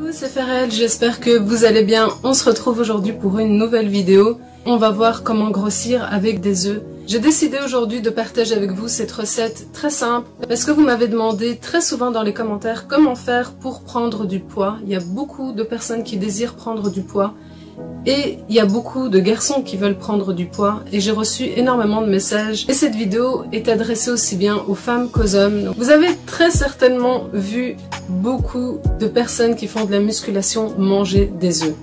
Coucou, c'est Ferrel, j'espère que vous allez bien. On se retrouve aujourd'hui pour une nouvelle vidéo. On va voir comment grossir avec des œufs. J'ai décidé aujourd'hui de partager avec vous cette recette très simple parce que vous m'avez demandé très souvent dans les commentaires comment faire pour prendre du poids. Il y a beaucoup de personnes qui désirent prendre du poids et il y a beaucoup de garçons qui veulent prendre du poids et j'ai reçu énormément de messages et cette vidéo est adressée aussi bien aux femmes qu'aux hommes. Donc, vous avez très certainement vu beaucoup de personnes qui font de la musculation manger des œufs.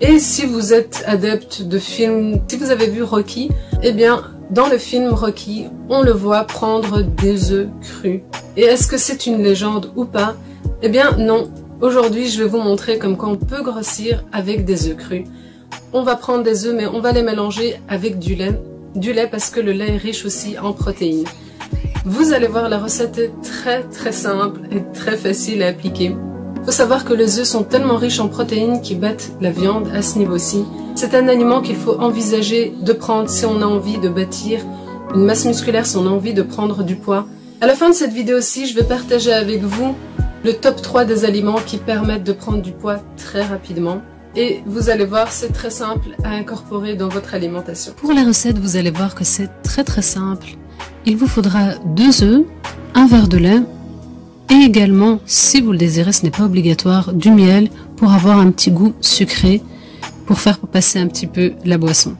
Et si vous êtes adepte de films, si vous avez vu Rocky, eh bien dans le film Rocky, on le voit prendre des œufs crus. Et est-ce que c'est une légende ou pas? Eh bien non. Aujourd'hui, je vais vous montrer comme quoi on peut grossir avec des œufs crus. On va prendre des œufs, mais on va les mélanger avec du lait. Du lait parce que le lait est riche aussi en protéines. Vous allez voir, la recette est très simple et très facile à appliquer. Il faut savoir que les œufs sont tellement riches en protéines qu'ils battent la viande à ce niveau-ci. C'est un aliment qu'il faut envisager de prendre si on a envie de bâtir une masse musculaire, si on a envie de prendre du poids. À la fin de cette vidéo-ci, je vais partager avec vous le top 3 des aliments qui permettent de prendre du poids très rapidement. Et vous allez voir, c'est très simple à incorporer dans votre alimentation. Pour la recette, vous allez voir que c'est très simple. Il vous faudra 2 œufs, un verre de lait et également, si vous le désirez, ce n'est pas obligatoire, du miel pour avoir un petit goût sucré, pour faire passer un petit peu la boisson.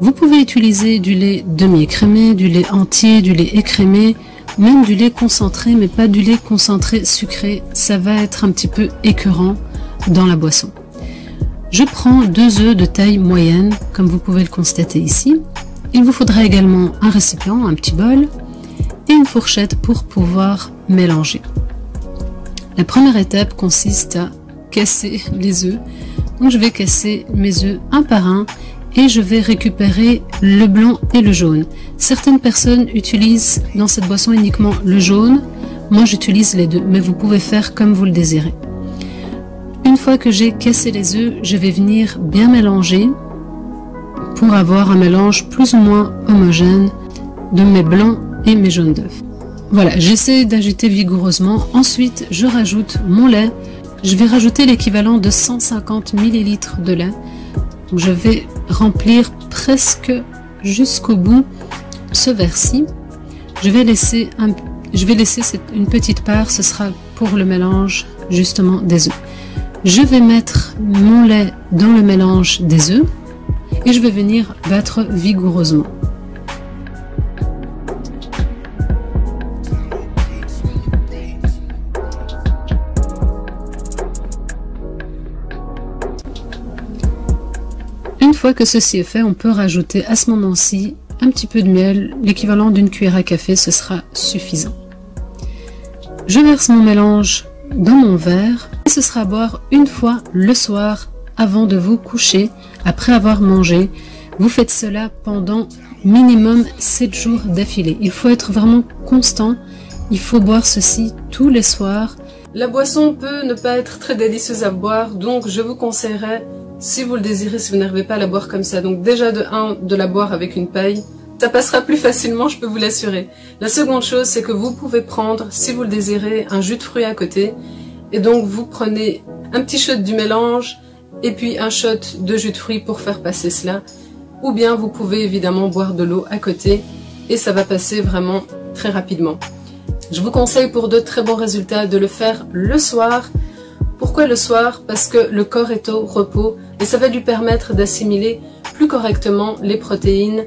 Vous pouvez utiliser du lait demi-écrémé, du lait entier, du lait écrémé, même du lait concentré, mais pas du lait concentré sucré, ça va être un petit peu écœurant dans la boisson. Je prends 2 œufs de taille moyenne, comme vous pouvez le constater ici. Il vous faudra également un récipient, un petit bol, et une fourchette pour pouvoir mélanger. La première étape consiste à casser les œufs. Donc je vais casser mes œufs un par un et je vais récupérer le blanc et le jaune. Certaines personnes utilisent dans cette boisson uniquement le jaune. Moi j'utilise les deux, mais vous pouvez faire comme vous le désirez. Une fois que j'ai cassé les œufs, je vais venir bien mélanger pour avoir un mélange plus ou moins homogène de mes blancs et mes jaunes d'œufs. Voilà, j'essaie d'agiter vigoureusement. Ensuite, je rajoute mon lait. Je vais rajouter l'équivalent de 150 ml de lait. Donc, je vais remplir presque jusqu'au bout ce verre-ci. Je vais laisser une petite part, ce sera pour le mélange justement des œufs. Je vais mettre mon lait dans le mélange des œufs et je vais venir battre vigoureusement. Une fois que ceci est fait, on peut rajouter à ce moment-ci un petit peu de miel, l'équivalent d'une cuillère à café, ce sera suffisant. Je verse mon mélange dans mon verre et ce sera à boire une fois le soir avant de vous coucher, après avoir mangé. Vous faites cela pendant minimum 7 jours d'affilée. Il faut être vraiment constant, il faut boire ceci tous les soirs. La boisson peut ne pas être très délicieuse à boire, donc je vous conseillerais, si vous le désirez, si vous n'arrivez pas à la boire comme ça, donc déjà de la boire avec une paille, ça passera plus facilement, je peux vous l'assurer. La seconde chose, c'est que vous pouvez prendre, si vous le désirez, un jus de fruits à côté. Et donc vous prenez un petit shot du mélange et puis un shot de jus de fruits pour faire passer cela. Ou bien vous pouvez évidemment boire de l'eau à côté et ça va passer vraiment très rapidement. Je vous conseille pour de très bons résultats de le faire le soir. Pourquoi le soir? Parce que le corps est au repos et ça va lui permettre d'assimiler plus correctement les protéines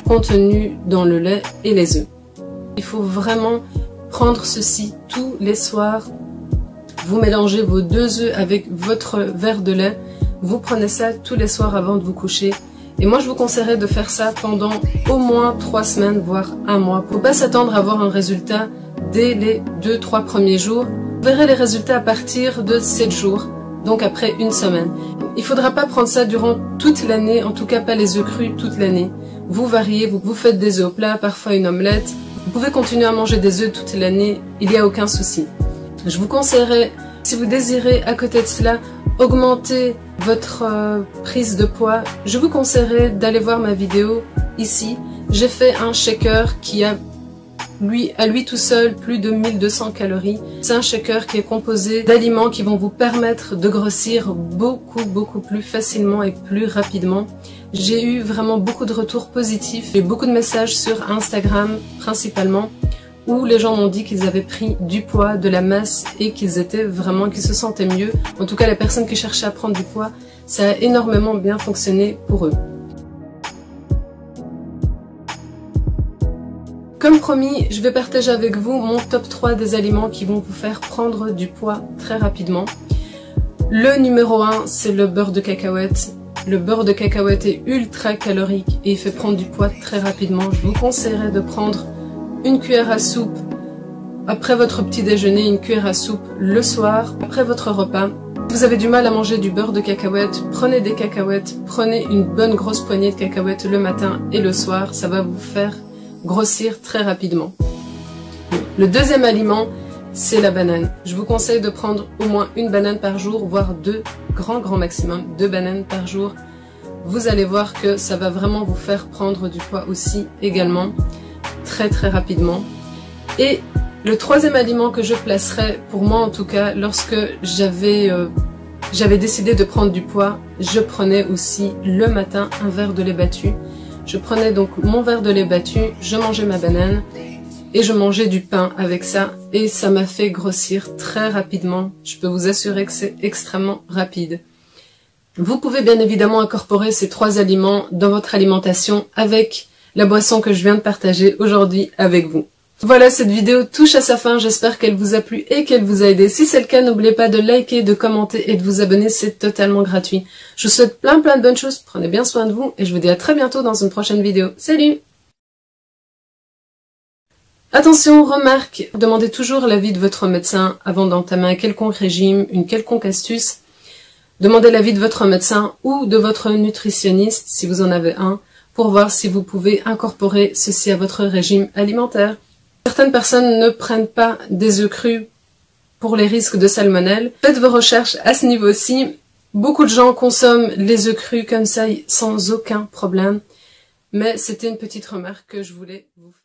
contenues dans le lait et les œufs. Il faut vraiment prendre ceci tous les soirs. Vous mélangez vos 2 œufs avec votre verre de lait. Vous prenez ça tous les soirs avant de vous coucher. Et moi, je vous conseillerais de faire ça pendant au moins 3 semaines, voire 1 mois. Il ne faut pas s'attendre à avoir un résultat dès les 2-3 premiers jours. Vous verrez les résultats à partir de 7 jours, donc après 1 semaine. Il ne faudra pas prendre ça durant toute l'année, en tout cas pas les œufs crus toute l'année. Vous variez, vous faites des œufs au plat, parfois une omelette. Vous pouvez continuer à manger des œufs toute l'année, il n'y a aucun souci. Je vous conseillerais, si vous désirez à côté de cela augmenter votre prise de poids, je vous conseillerais d'aller voir ma vidéo ici. J'ai fait un shaker qui a lui, à lui tout seul, plus de 1200 calories. C'est un shaker qui est composé d'aliments qui vont vous permettre de grossir beaucoup plus facilement et plus rapidement. J'ai eu vraiment beaucoup de retours positifs et beaucoup de messages sur Instagram principalement, où les gens m'ont dit qu'ils avaient pris du poids, de la masse et qu'ils se sentaient mieux. En tout cas, les personnes qui cherchaient à prendre du poids, ça a énormément bien fonctionné pour eux. Comme promis, je vais partager avec vous mon top 3 des aliments qui vont vous faire prendre du poids très rapidement. Le numéro 1, c'est le beurre de cacahuète. Le beurre de cacahuète est ultra calorique et il fait prendre du poids très rapidement. Je vous conseillerais de prendre une cuillère à soupe après votre petit déjeuner, une cuillère à soupe le soir, après votre repas. Si vous avez du mal à manger du beurre de cacahuète, prenez des cacahuètes, prenez une bonne grosse poignée de cacahuètes le matin et le soir, ça va vous faire grossir très rapidement. Le deuxième aliment, c'est la banane. Je vous conseille de prendre au moins une banane par jour, voire deux, grand maximum, 2 bananes par jour. Vous allez voir que ça va vraiment vous faire prendre du poids aussi également, très rapidement. Et le troisième aliment que je placerai, pour moi en tout cas, lorsque j'avais décidé de prendre du poids, je prenais aussi le matin un verre de lait battu. Je prenais donc mon verre de lait battu, je mangeais ma banane et je mangeais du pain avec ça et ça m'a fait grossir très rapidement. Je peux vous assurer que c'est extrêmement rapide. Vous pouvez bien évidemment incorporer ces 3 aliments dans votre alimentation avec la boisson que je viens de partager aujourd'hui avec vous. Voilà, cette vidéo touche à sa fin, j'espère qu'elle vous a plu et qu'elle vous a aidé. Si c'est le cas, n'oubliez pas de liker, de commenter et de vous abonner, c'est totalement gratuit. Je vous souhaite plein de bonnes choses, prenez bien soin de vous et je vous dis à très bientôt dans une prochaine vidéo. Salut! Attention, remarque, demandez toujours l'avis de votre médecin avant d'entamer un quelconque régime, une quelconque astuce. Demandez l'avis de votre médecin ou de votre nutritionniste, si vous en avez un, pour voir si vous pouvez incorporer ceci à votre régime alimentaire. Certaines personnes ne prennent pas des œufs crus pour les risques de salmonelle. Faites vos recherches à ce niveau-ci. Beaucoup de gens consomment les œufs crus comme ça sans aucun problème. Mais c'était une petite remarque que je voulais vous faire.